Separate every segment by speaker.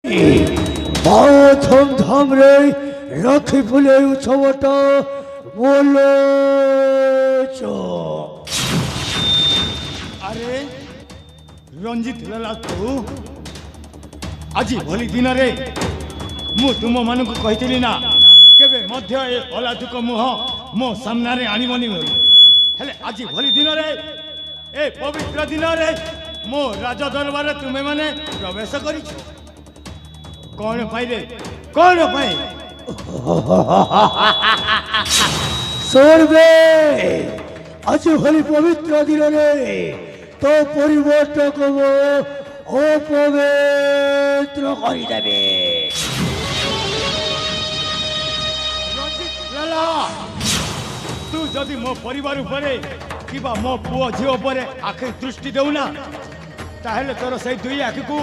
Speaker 1: बहुत धूमधाम रे राखी फुले उत्सवटा बोलो चो।
Speaker 2: अरे रंजित लाला तू आज भली दिन रे मु तुम मान को कही ना केबे मध्य ए पलातुक मुह मो सामना रे आनिबनी हेले आज भली दिन रे ए पवित्र दिन रे मो राज दरबार तुमे माने प्रवेश करिछ कौन पाई रे कौन पाई
Speaker 1: सोरबे आज भली पवित्र दिन रे तो परिवर्तक अपवित्र करि देबे।
Speaker 2: लाला तू जदि मो परिवार उपरे किबा मो पुओ झियो उपरे आखि दृष्टि देउना ताहेले तोर सही दुई आखि को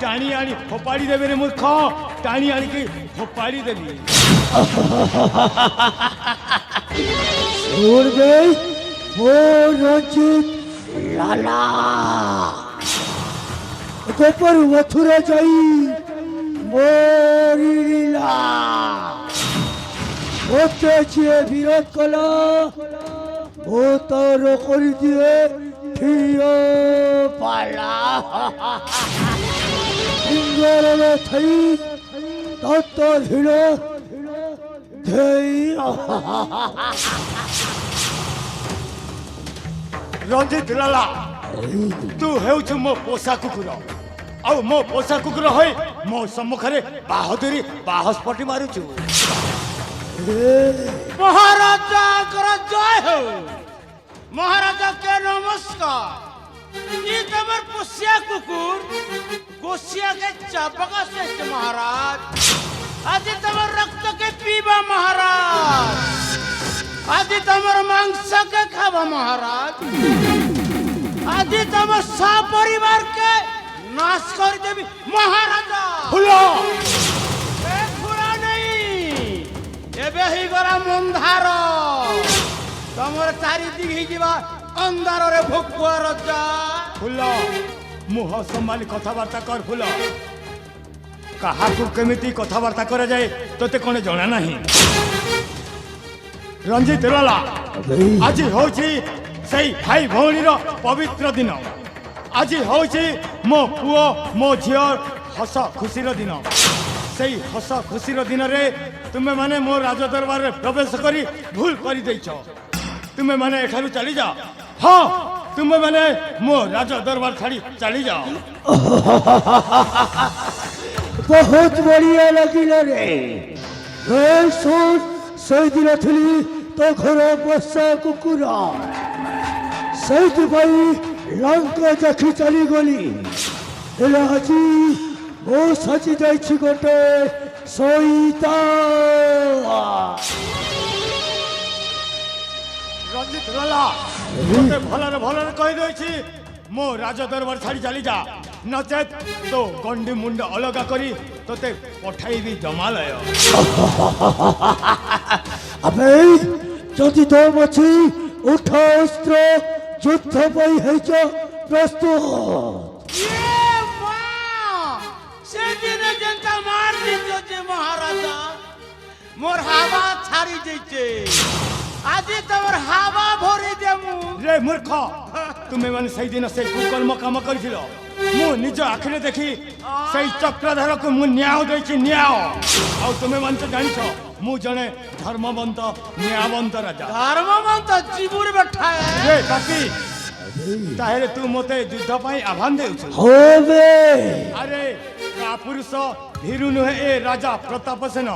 Speaker 2: टाणी आनी फोपाड़ी देबे रे मूर्ख टाणी आनी की फोपाड़ी देबी।
Speaker 1: सोरबे वो रंजित लाला गोपर मथुरा जाई मोरीला ओते जे विरोध कला ओ तार करि दिए ठियो पाला इंगरे में थई तत भिड़ो धई।
Speaker 2: रंजित लाला तू हेउछ मो पोसा कुकुर आ मो पोसा कुकुर होई मो सम्मुखरे बाहदुरी बाहस्पटी मारुछु।
Speaker 3: महाराजा कर जय हो महाराजा के नमस्कार। ये तमर पुष्या कुकुर गोसिया के चापका श्रेष्ठ महाराज आज तमर रक्त के पीबा महाराज आज तमर मांस के खावा महाराज आज तमर सा परिवार के नाश कर देवी महाराजा।
Speaker 2: फुलो
Speaker 3: एबे ही गरा मंधार तमर चारि दिघी जीवा अंधार रे भोकुआ रजा।
Speaker 2: फुलो मुह संभाली कथबार्ता कर फुलो कहा को केमिति कथबार्ता करा जाए तोते कोने जणा नाही। रंजित लाला आज होची सही भाई भौणी रो पवित्र दिन आज होची मो पुओ मो झियो हस खुशी रो दिन सही हस खुशी रो दिन रे तुमे माने मो राज दरबार रे प्रवेश करी भूल करी दैछो तुमे माने एठारु चली जाओ। हाँ तुमे माने मो राज दरबार छाड़ी चली जाओ।
Speaker 1: बहुत बढ़िया लगिला रे सोच सही दिन थी तो घर बसा कुकुरा सही भाई लंका देखी चली गली आज वो सची जाइछि गोटे सईता।
Speaker 2: रंजित लाला तोते भलरे भलरे कहि दैछि मो राज दरबार छाड़ी चली जा नचेत तो गंडी मुंड अलगा करी तोते पठाइबी जमालय।
Speaker 1: अबे जदि तो मछी उठा अस्त्र युद्ध पई हेच प्रस्तुत।
Speaker 3: ये मां से दिन जनता मार दियो जे महाराजा मोर हवा छाड़ी जइचे आज तमर हवा भरी देमु।
Speaker 2: रे मूर्ख तुमे माने सही दिन से कुकर्म काम करिथिलो मु निज आखिरे देखि सही चक्रधर को मु न्याय दैछि न्याय आ तुमे मान तो जानिछो मु जने धर्मवंत न्यायवंत राजा।
Speaker 3: धर्मवंत जीबुर बैठा है
Speaker 2: रे पापी ताहेले तू मते युद्ध पई आह्वान देउछ।
Speaker 1: होबे
Speaker 2: अरे का पुरुष भीरु नुहे ए राजा प्रताप सेन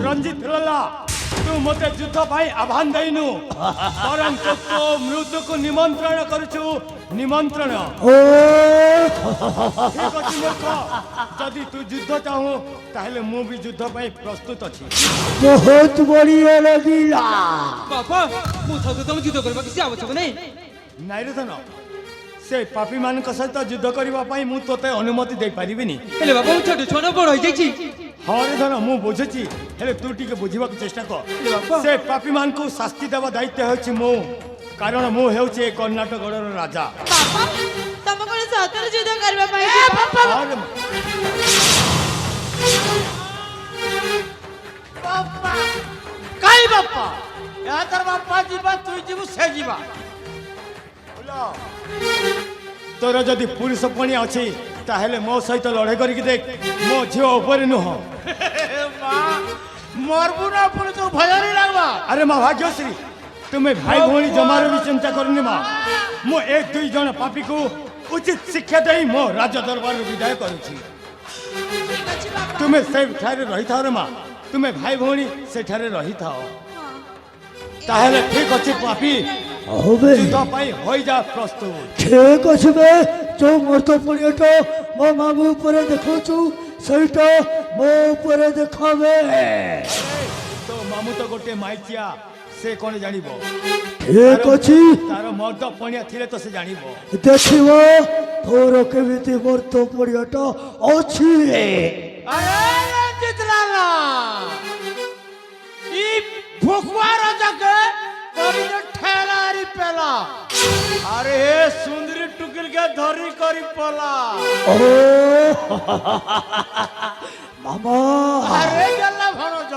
Speaker 2: रंजित लाला तू मते युद्ध पई आह्वान देइनु परंतु तो मृत्यु को निमंत्रण करूछु निमंत्रण। ठीक अछि मूर्ख जदि तू युद्ध चाहू ताहेले मु भी युद्ध पई प्रस्तुत अछि।
Speaker 1: बहुत बढ़िया लगिला
Speaker 4: बापा मु तो तुम युद्ध करबा किसी आवश्यक नहीं
Speaker 2: नाइ रे धन से पापी मान सहित युद्ध करबा पई मु तोते अनुमति दे परिबिनी।
Speaker 4: हेले बापा मु छोट छोट बड़ होई जाईची।
Speaker 2: हाँ रे धन मु बुझिछि हेले तू टिके बुझिबा चेष्टा कर से पापी मान को शास्ति देवा दायित्व होछि मु कारण मु हेउछि कर्णाटक गडर राजा।
Speaker 5: बापा तम कोन सतरे युद्ध करबा पाई
Speaker 2: अरे
Speaker 3: তোর বাপা ଯିବା তুই ଯିବୁ ସେ ଯିବା
Speaker 2: ତୋର ଯଦି ପୁରୁଷ ପଣିଆ ଅଛି ତାହେଲେ ମୋ ସହିତ ଲଢ଼େଇ କରିକି ଦେଖ ମୋ ଝିଅ ଉପରେ ନୁହଁ
Speaker 3: ମା ମରବୁ ନା ପୁଣି ତୋ ଭୟ नहीं लागबा
Speaker 2: ଆରେ ମା ଭାଗ୍ୟଶ୍ରୀ ତୁମେ ଭାଇ ଭଉଣୀ ଜମାରୁ ବି ଚିନ୍ତା କରୁନି ମା ମୁଁ ଏ ଦୁଇ ଜଣ ପାପୀକୁ ଉଚିତ ଶିକ୍ଷା ଦେଇ ମୋ ରାଜ ଦରବାରରୁ ବିଦାୟ କରୁଛି ତୁମେ ସେଠାରେ ରହିଥାଅ ରେ ମା ତୁମେ ଭାଇ ଭଉଣୀ ସେଠାରେ ରହିଥାଅ ତାହେଲେ ଠିକ ଅଛି ପାପୀ
Speaker 1: হবে
Speaker 2: ଯୁଦ୍ଧ ପାଇଁ ହୋଇଯା ପ୍ରସ୍ତୁତ
Speaker 1: ঠিক আছে বে ଯୋଉ ମର୍ତ୍ତ ପଡ଼ିଆଟା ମୋ ମାମୁଁ ଉପରେ ଦେଖାଉଛୁ ସେଇଟା ମୋ ଉପରେ ଦେଖାବେ
Speaker 2: ତୋ ମାମୁଁ ତ ଗୋଟେ ମାଇଚିଆ ସେ କ'ଣ ଜାଣିବ
Speaker 1: ଠିକ ଅଛି
Speaker 2: ତାର ମର୍ଦ୍ଦ ପଣିଆ ଥିଲେ ତ ସେ ଜାଣିବ
Speaker 1: ଦେଖିବ ତୋର କେମିତି ମର୍ତ୍ତ ପଡ଼ିଆଟା ଅଛି
Speaker 3: अरे रंजित लाला ई भुकुआ राजा के करी जो ठेलारी पेला अरे हे सुंदरी टुकिल के धरी करी पला
Speaker 1: ও মামা
Speaker 3: अरे गल्ला भणज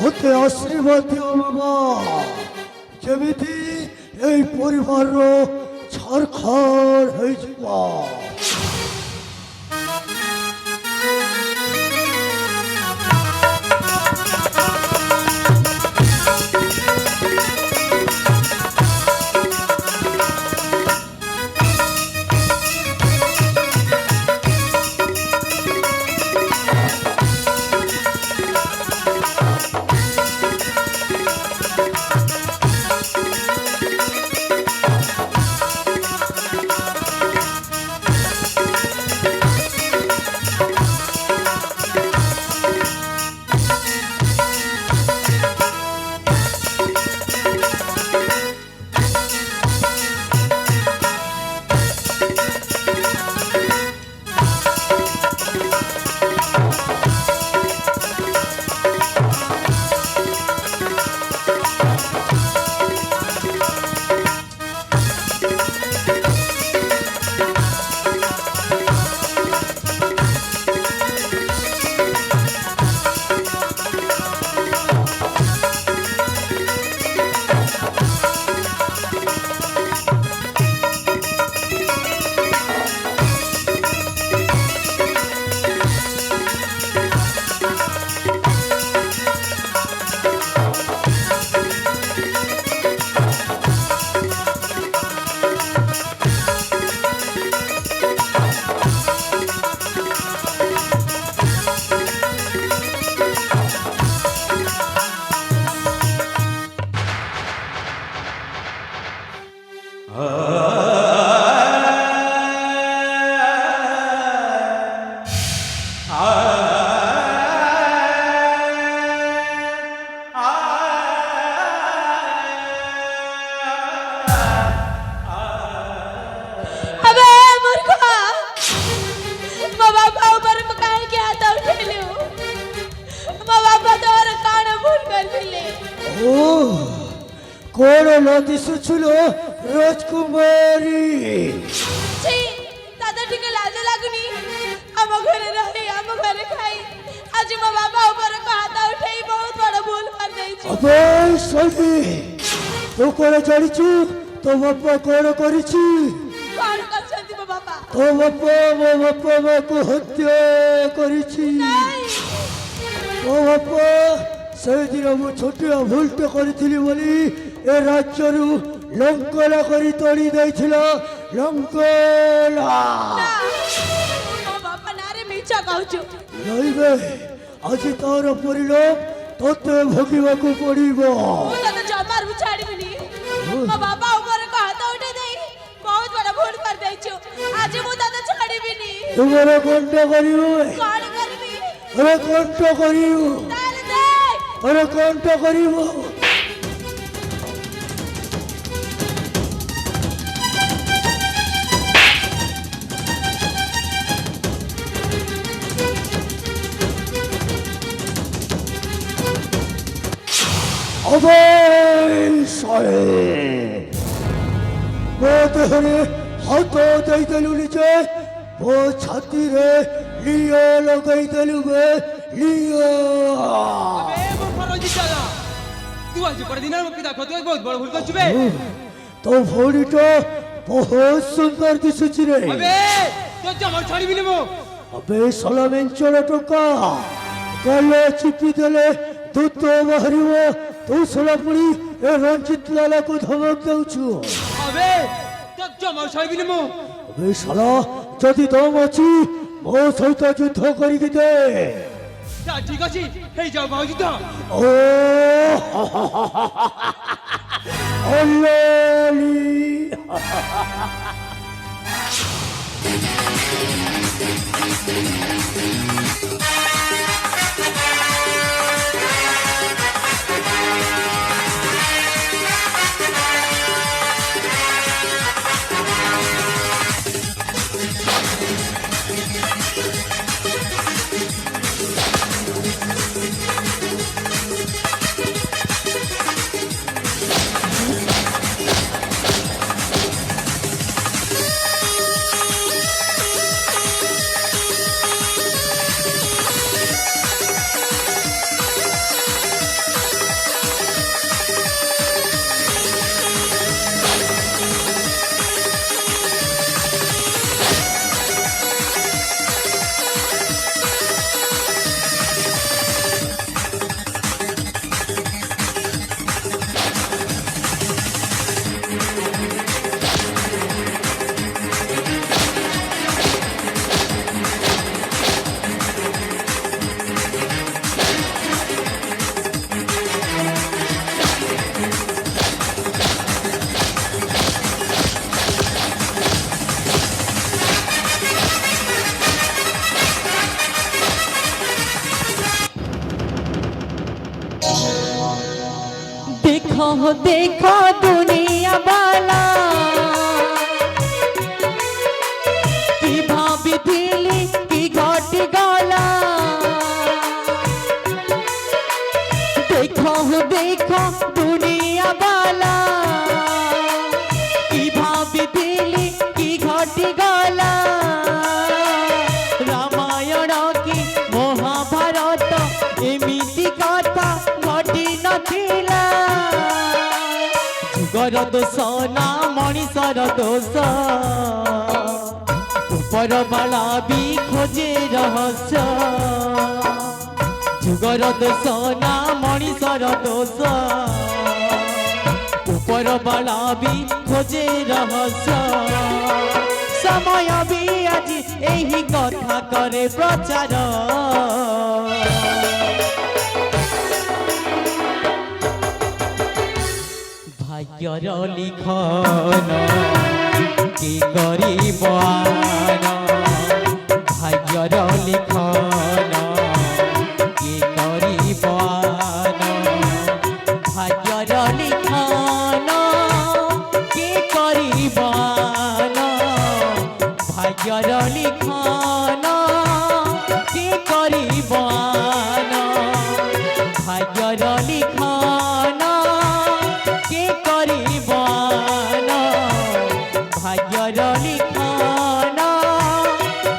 Speaker 1: ওতে আশীর্বাদ দিও মামা যেମିତି এই পরিবারର ଛାରଖାର ହେଇଯିବ কোন দিশুছিল রাজকুমারী
Speaker 5: ছি দাদা ঠিক লাজ লাগুনি আম ঘরে রহি আম ঘরে খাই আজ মো বাবা উপরে হাত উঠাই বহুত বড় ভুল করে দেইছি
Speaker 1: আবে সখী তো করে জানিছু তো বাবা কোন করিছি
Speaker 5: কোন করছন্তি মো বাবা
Speaker 1: তো বাবা মাকে হত্যা করিছি তো বাবা সেদিন মু ছোটিয়া ভুলটা করেছিলি বলি এ রাজ্যরু লঙ্কলা করে তড়ি দিয়েছিল লঙ্কলা
Speaker 5: মো বাবা নারে মিছা কହୁଛୁ
Speaker 1: রইবে আজি তার পরিণাম তোতে ভোগিବାକୁ পড়িব
Speaker 5: ମୁଁ ତତେ ଜମାରୁ ଛାଡ଼ିବିନି ମୋ ବାବା ଉପରେ ହାତ ଉଠେଇ ଦେଇ ବହୁତ ବଡ଼ ଭୁଲ କରିଦେଇଛୁ ଆଜି ମୁଁ ତତେ ଛାଡ଼ିବିନି
Speaker 1: তোমার কণ্ঠ করিব
Speaker 5: କଣ କରିବି
Speaker 1: আরে কণ্ঠ করিব
Speaker 5: ତାହେଲେ দেখ
Speaker 1: আরে কণ্ঠ করিব অবশ্যই ମୋ ଦେହରେ ହାତ ଦେଇଦେଲୁ ନିଜେ ମୋ ଛାତିରେ লিও ଲଗେଇଦେଲୁ ବେ লিও
Speaker 4: ଏ ମୋ ରଞ୍ଜିତ ଦାଦା तू आज पर दिन में पिता खतु बहुत बड़ भूल कर चुबे
Speaker 1: तो भौणीटा बहुत सुंदर दिशुची रे
Speaker 4: अबे तो जमर छाड़ी बिले मो
Speaker 1: अबे साला मेंचोड़ा टोका गले चिपी देले दूध तो बाहरिवो तू साला पुणी ए रंजित लाला को धमक देउछु
Speaker 4: अबे तो जमर छाड़ी बिले मो
Speaker 1: अबे साला जदि दम अछि मो सहित युद्ध करिके दे
Speaker 4: ता ठीक अछि हे जाओ भाउजी तो
Speaker 1: ओ अल्लाली
Speaker 5: देखो देखो दुनिया वाला की भाभी दिली की घट गला देखो देखो दुनिया वाला की भाभी दिली की घट गला रामायण की महाभारत एमिति कथा घटी नथिला जुगर दोष ना मनीषर दोष ऊपर बाला भी खोजे रहस्य जुगर दोष ना मनीषर दोष ऊपर बाला भी खोजे रहस्य समय भी आज यही कथा करे प्रचार भाग्यर लिखन की गरीबान भाग्यर लिखन की गरीबान भाग्यर लिखन की गरीबान भाग्यर लिखन की गरीबान भाग्यर लिखन के करीबान भाग्यर लिखन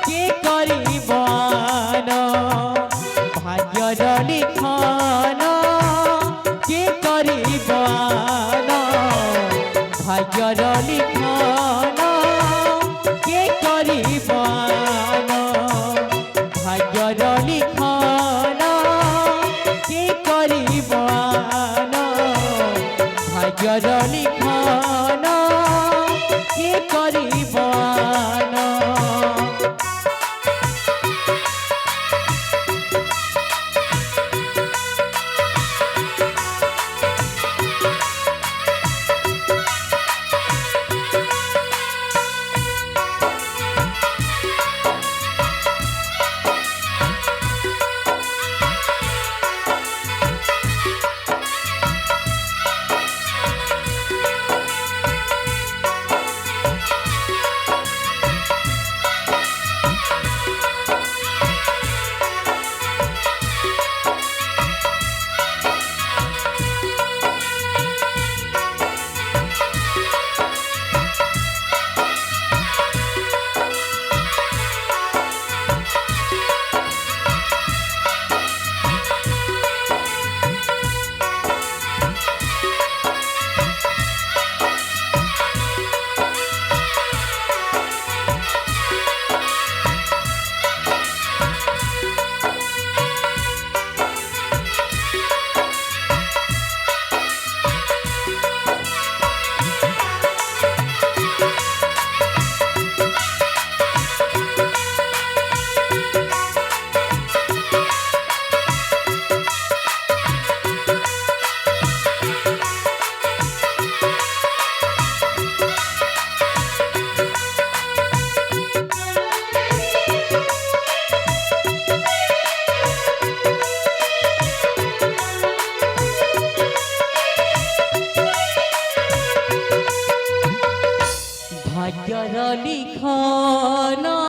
Speaker 5: के करीबान भाग्यर लिखन के करीबान भाग्यर लिखन के करीबान भाग्यर लिखन के करीबान भाग्यर लिखन